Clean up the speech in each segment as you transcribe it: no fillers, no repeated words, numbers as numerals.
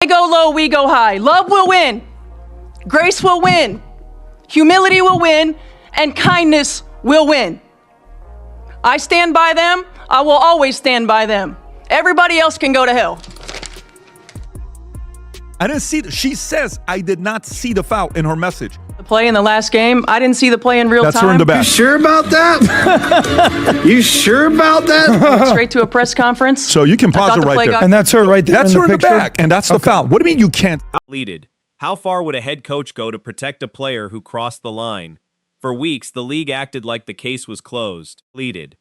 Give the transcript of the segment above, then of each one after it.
They go low, we go high. Love will win. Grace will win. Humility will win. And kindness will win. I stand by them. I will always stand by them. Everybody else can go to hell. I didn't see. She says I did not see the foul in her message. The play in the last game, I didn't see the play in real time. That's her in the back. You sure about that? You sure about that? Straight to a press conference. So you can pause it right there. And that's her right there. That's her in the picture? back, and that's the foul. What do you mean you can't? Leaded. How far would a head coach go to protect a player who crossed the line? For weeks, the league acted like the case was closed. Leaded.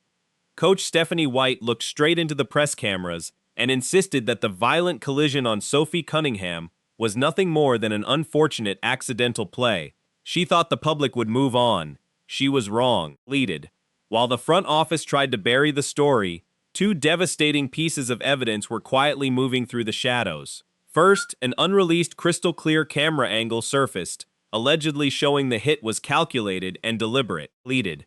Coach Stephanie White looked straight into the press cameras and insisted that the violent collision on Sophie Cunningham was nothing more than an unfortunate accidental play. She thought the public would move on. She was wrong. Leaded. While the front office tried to bury the story, two devastating pieces of evidence were quietly moving through the shadows. First, an unreleased crystal-clear camera angle surfaced, allegedly showing the hit was calculated and deliberate. Leaded.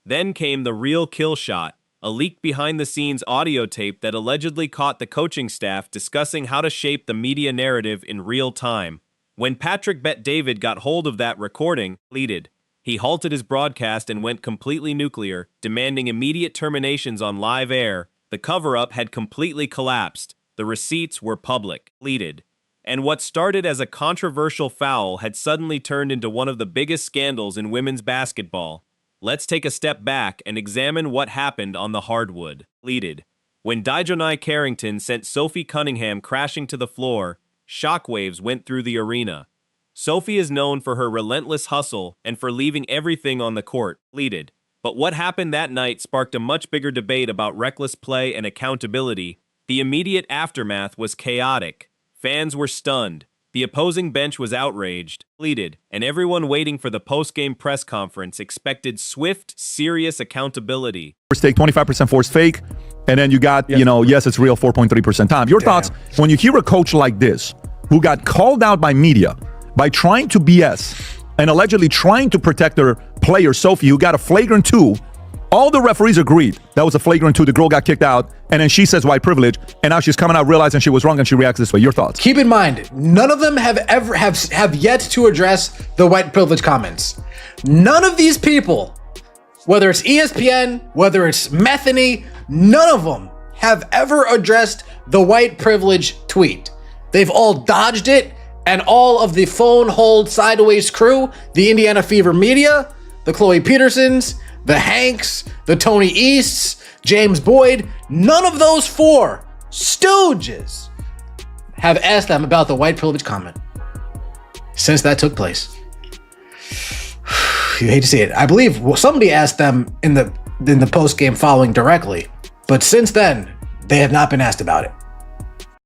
Then came the real kill shot, a leaked behind-the-scenes audio tape that allegedly caught the coaching staff discussing how to shape the media narrative in real time. When Patrick Bet-David got hold of that recording, Leaded, he halted his broadcast and went completely nuclear, demanding immediate terminations on live air. The cover-up had completely collapsed. The receipts were public. Leaded. And what started as a controversial foul had suddenly turned into one of the biggest scandals in women's basketball. Let's take a step back and examine what happened on the hardwood. Leaded. When DiJonai Carrington sent Sophie Cunningham crashing to the floor, shockwaves went through the arena. Sophie is known for her relentless hustle and for leaving everything on the court. Leaded. But what happened that night sparked a much bigger debate about reckless play and accountability. The immediate aftermath was chaotic. Fans were stunned. The opposing bench was outraged, Leaded, and everyone waiting for the post-game press conference expected swift, serious accountability. First take 25% force fake, and then you got, yes, it's real 4.3% time. Your thoughts when you hear a coach like this who got called out by media by trying to BS and allegedly trying to protect their player, Sophie, who got a flagrant 2. All the referees agreed that was a flagrant 2. The girl got kicked out, and then she says white privilege, and now she's coming out realizing she was wrong, and she reacts this way. Your thoughts? Keep in mind, none of them have yet to address the white privilege comments. None of these people, whether it's ESPN, whether it's Metheny, none of them have ever addressed the white privilege tweet. They've all dodged it, and all of the phone hold sideways crew, the Indiana Fever media, the Chloe Petersons, the Hanks, the Tony Easts, James Boyd, none of those 4 stooges have asked them about the white privilege comment since that took place. You hate to see it. I believe somebody asked them in the post-game following directly, but since then, they have not been asked about it.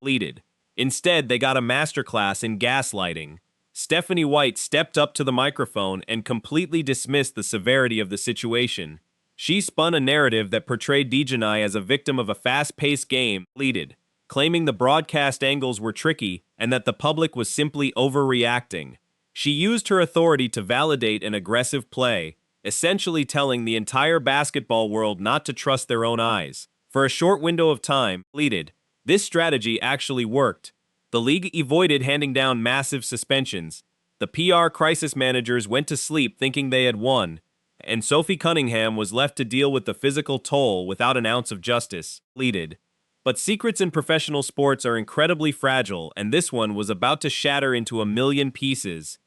Leaded. Instead, they got a masterclass in gaslighting. Stephanie White stepped up to the microphone and completely dismissed the severity of the situation. She spun a narrative that portrayed DiJonai as a victim of a fast-paced game, Leaded, claiming the broadcast angles were tricky and that the public was simply overreacting. She used her authority to validate an aggressive play, essentially telling the entire basketball world not to trust their own eyes. For a short window of time, Leaded, this strategy actually worked. The league avoided handing down massive suspensions. The PR crisis managers went to sleep thinking they had won, and Sophie Cunningham was left to deal with the physical toll without an ounce of justice. Leaded. But secrets in professional sports are incredibly fragile, and this one was about to shatter into a million pieces.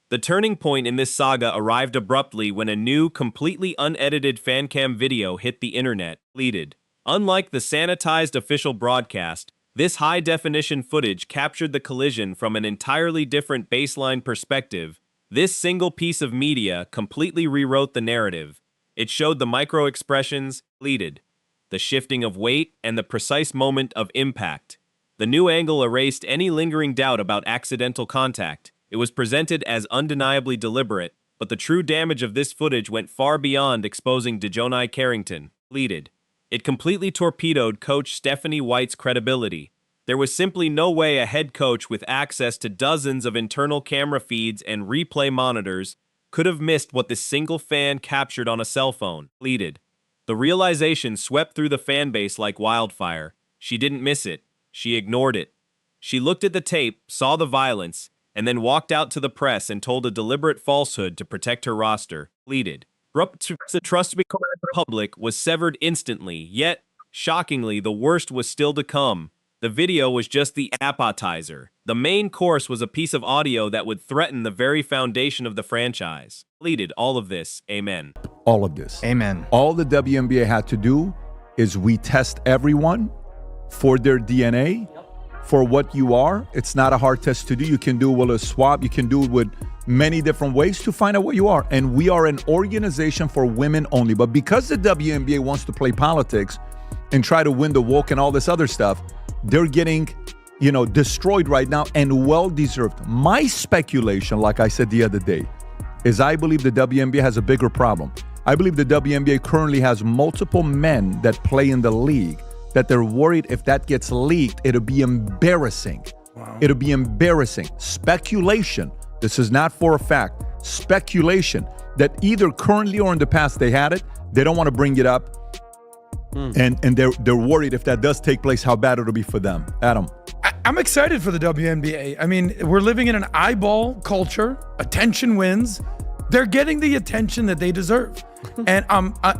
The turning point in this saga arrived abruptly when a new, completely unedited fancam video hit the internet. Leaded. Unlike the sanitized official broadcast, this high-definition footage captured the collision from an entirely different baseline perspective. This single piece of media completely rewrote the narrative. It showed the micro-expressions, Leaded, the shifting of weight, and the precise moment of impact. The new angle erased any lingering doubt about accidental contact. It was presented as undeniably deliberate, but the true damage of this footage went far beyond exposing DiJonai Carrington. Leaded. It completely torpedoed Coach Stephanie White's credibility. There was simply no way a head coach with access to dozens of internal camera feeds and replay monitors could have missed what this single fan captured on a cell phone. Leaded. The realization swept through the fan base like wildfire. She didn't miss it. She ignored it. She looked at the tape, saw the violence, and then walked out to the press and told a deliberate falsehood to protect her roster. Pleaded. The trust between the public was severed instantly, yet, shockingly, the worst was still to come. The video was just the appetizer. The main course was a piece of audio that would threaten the very foundation of the franchise. Pleaded all of this. Amen. All of this. Amen. All the WNBA had to do is we test everyone for their DNA, for what you are. It's not a hard test to do. You can do it with a swab. You can do it with many different ways to find out what you are. And we are an organization for women only. But because the WNBA wants to play politics and try to win the woke and all this other stuff, they're getting, destroyed right now, and well-deserved. My speculation, like I said the other day, is I believe the WNBA has a bigger problem. I believe the WNBA currently has multiple men that play in the league that they're worried if that gets leaked, it'll be embarrassing. Wow. It'll be embarrassing. Speculation. This is not for a fact. Speculation that either currently or in the past they had it. They don't want to bring it up. And they're worried if that does take place, how bad it'll be for them. Adam. I'm excited for the WNBA. I mean, we're living in an eyeball culture. Attention wins. They're getting the attention that they deserve. And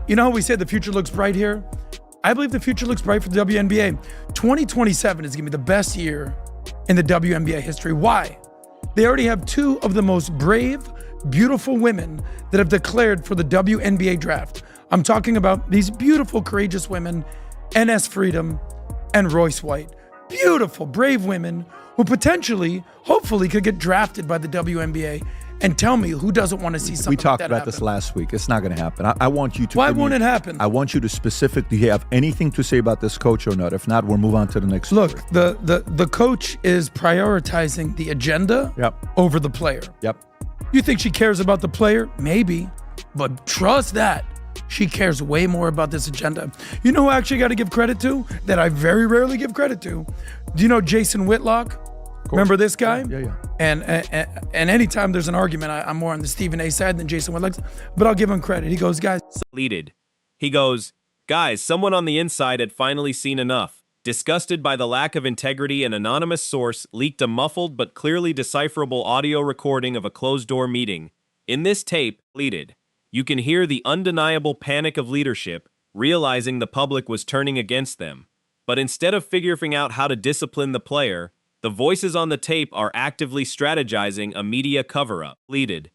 you know how we say the future looks bright here? I believe the future looks bright for the WNBA. 2027 is going to be the best year in the WNBA history. Why? They already have two of the most brave, beautiful women that have declared for the WNBA draft. I'm talking about these beautiful, courageous women, NS Freedom and Royce White. Beautiful, brave women who potentially, hopefully, could get drafted by the WNBA. And tell me, who doesn't want to see something We talked like that about happen? This last week. It's not going to happen. I want you to. Why won't it happen? I want you to specifically have anything to say about this coach or not. If not, we'll move on to the next. Look, story. the coach is prioritizing the agenda over the player. Yep. You think she cares about the player? Maybe. But trust that. She cares way more about this agenda. You know who I actually got to give credit to? That I very rarely give credit to? Do you know Jason Whitlock? Remember this guy? Yeah. And anytime there's an argument, I'm more on the Stephen A side than Jason Whitlock. But I'll give him credit. He goes, guys. Pleaded. He goes, guys, someone on the inside had finally seen enough. Disgusted by the lack of integrity, an anonymous source leaked a muffled but clearly decipherable audio recording of a closed-door meeting. In this tape, pleaded, you can hear the undeniable panic of leadership, realizing the public was turning against them. But instead of figuring out how to discipline the player, the voices on the tape are actively strategizing a media cover-up. Pleaded.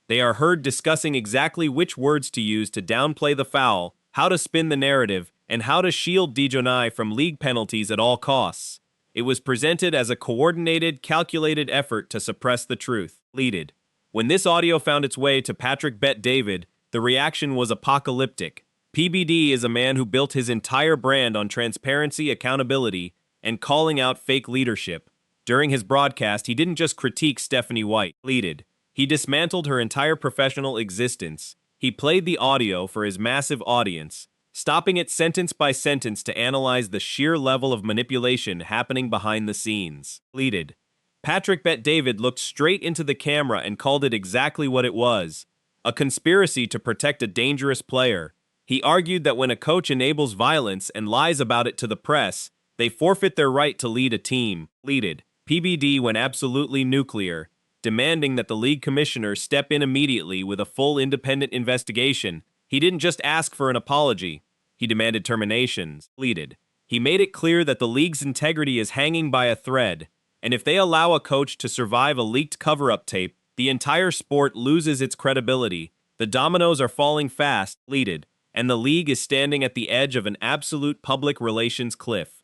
They are heard discussing exactly which words to use to downplay the foul, how to spin the narrative, and how to shield DiJonai from league penalties at all costs. It was presented as a coordinated, calculated effort to suppress the truth. Pleaded. When this audio found its way to Patrick Bet-David, the reaction was apocalyptic. PBD is a man who built his entire brand on transparency, accountability, and calling out fake leadership. During his broadcast, he didn't just critique Stephanie White. Pleaded. He dismantled her entire professional existence. He played the audio for his massive audience, stopping it sentence by sentence to analyze the sheer level of manipulation happening behind the scenes. Pleaded. Patrick Bet-David looked straight into the camera and called it exactly what it was, a conspiracy to protect a dangerous player. He argued that when a coach enables violence and lies about it to the press, they forfeit their right to lead a team. Pleaded. PBD went absolutely nuclear, demanding that the league commissioner step in immediately with a full independent investigation. He didn't just ask for an apology. He demanded terminations. Pleaded. He made it clear that the league's integrity is hanging by a thread, and if they allow a coach to survive a leaked cover-up tape, the entire sport loses its credibility. The dominoes are falling fast. Pleaded. And the league is standing at the edge of an absolute public relations cliff.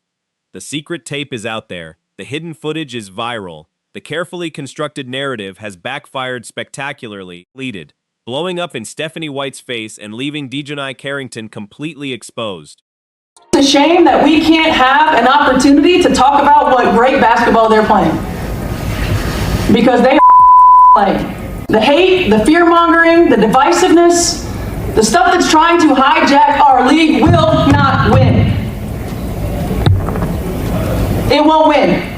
The secret tape is out there. The hidden footage is viral. The carefully constructed narrative has backfired spectacularly. Pleaded. Blowing up in Stephanie White's face and leaving DiJonai Carrington completely exposed. It's a shame that we can't have an opportunity to talk about what great basketball they're playing. Because they are playing. The hate, the fear-mongering, the divisiveness, the stuff that's trying to hijack our league will not win. It won't win.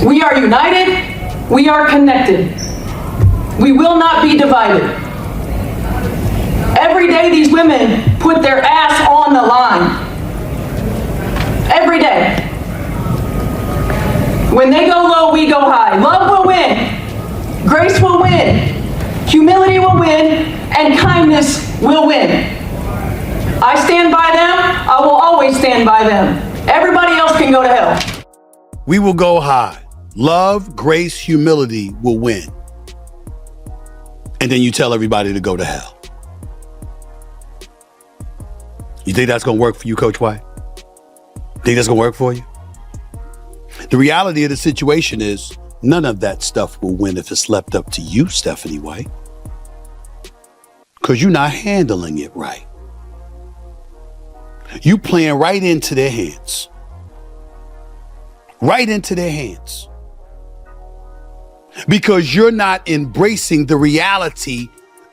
We are united. We are connected. We will not be divided. Every day these women put their ass on the line. Every day. When they go low, we go high. Love will win. Grace will win. Humility will win. And kindness will win. I stand by them. I will always stand by them. Everybody else can go to hell. We will go high. Love, grace, humility will win. And then you tell everybody to go to hell. You think that's going to work for you, Coach White? Think that's going to work for you? The reality of the situation is none of that stuff will win if it's left up to you, Stephanie White. Because you're not handling it right. You playing right into their hands. Right into their hands. Because you're not embracing the reality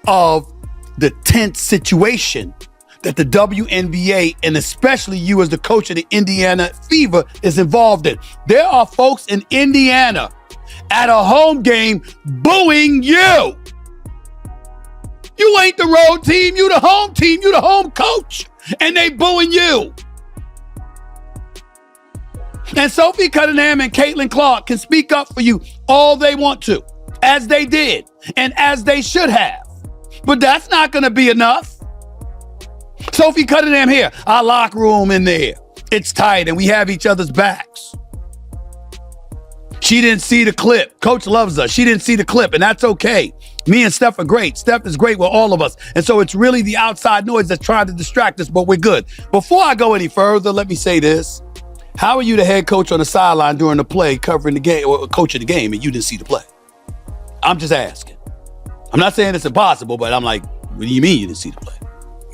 of the tense situation that the WNBA, and especially you as the coach of the Indiana Fever, is involved in. There are folks in Indiana at a home game booing you. You ain't the road team, you the home team, you the home coach, and they booing you. And Sophie Cunningham and Caitlin Clark can speak up for you all they want to, as they did, and as they should have. But that's not going to be enough. Sophie Cunningham here, our locker room in there. It's tight and we have each other's backs. She didn't see the clip. Coach loves us. She didn't see the clip, and that's okay. Me and Steph are great. Steph is great with all of us. And so it's really the outside noise that's trying to distract us, but we're good. Before I go any further, let me say this. How are you the head coach on the sideline during the play, covering the game, or coaching the game, and you didn't see the play? I'm just asking. I'm not saying it's impossible, but I'm like, what do you mean you didn't see the play?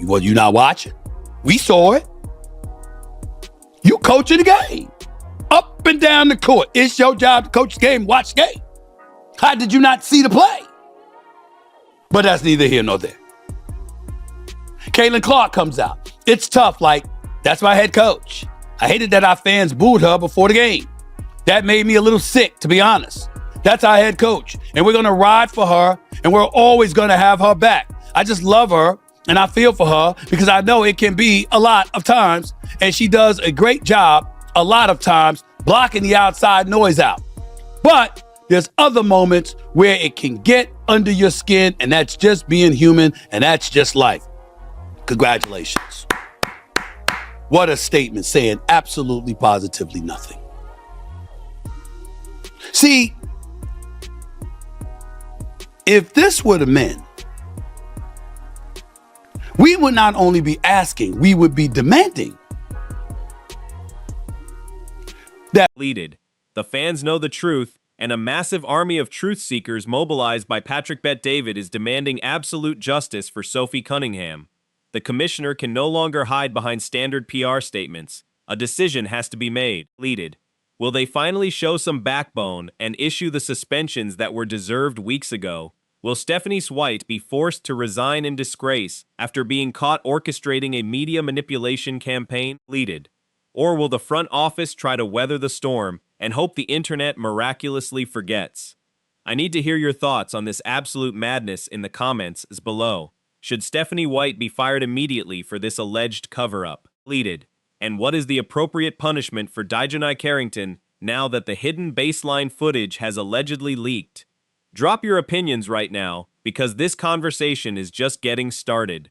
Well, you not watching? We saw it. You coaching the game. Up and down the court. It's your job to coach the game, watch the game. How did you not see the play? But that's neither here nor there. Caitlin Clark comes out. It's tough, like, that's my head coach. I hated that our fans booed her before the game. That made me a little sick, to be honest. That's our head coach. And we're going to ride for her, and we're always going to have her back. I just love her, and I feel for her because I know it can be a lot of times, and she does a great job a lot of times blocking the outside noise out. But there's other moments where it can get under your skin, and that's just being human, and that's just life. Congratulations. What a statement, saying absolutely positively nothing. See, if this were the men, we would not only be asking, we would be demanding that. The fans know the truth, and a massive army of truth seekers mobilized by Patrick Bet-David is demanding absolute justice for Sophie Cunningham. The commissioner can no longer hide behind standard PR statements. A decision has to be made. Will they finally show some backbone and issue the suspensions that were deserved weeks ago? Will Stephanie White be forced to resign in disgrace after being caught orchestrating a media manipulation campaign? Or will the front office try to weather the storm and hope the internet miraculously forgets? I need to hear your thoughts on this absolute madness in the comments below. Should Stephanie White be fired immediately for this alleged cover-up? And what is the appropriate punishment for DiJonai Carrington now that the hidden baseline footage has allegedly leaked? Drop your opinions right now, because this conversation is just getting started.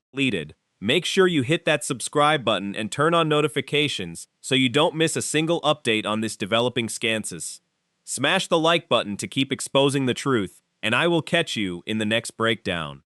Make sure you hit that subscribe button and turn on notifications so you don't miss a single update on this developing scansus. Smash the like button to keep exposing the truth, and I will catch you in the next breakdown.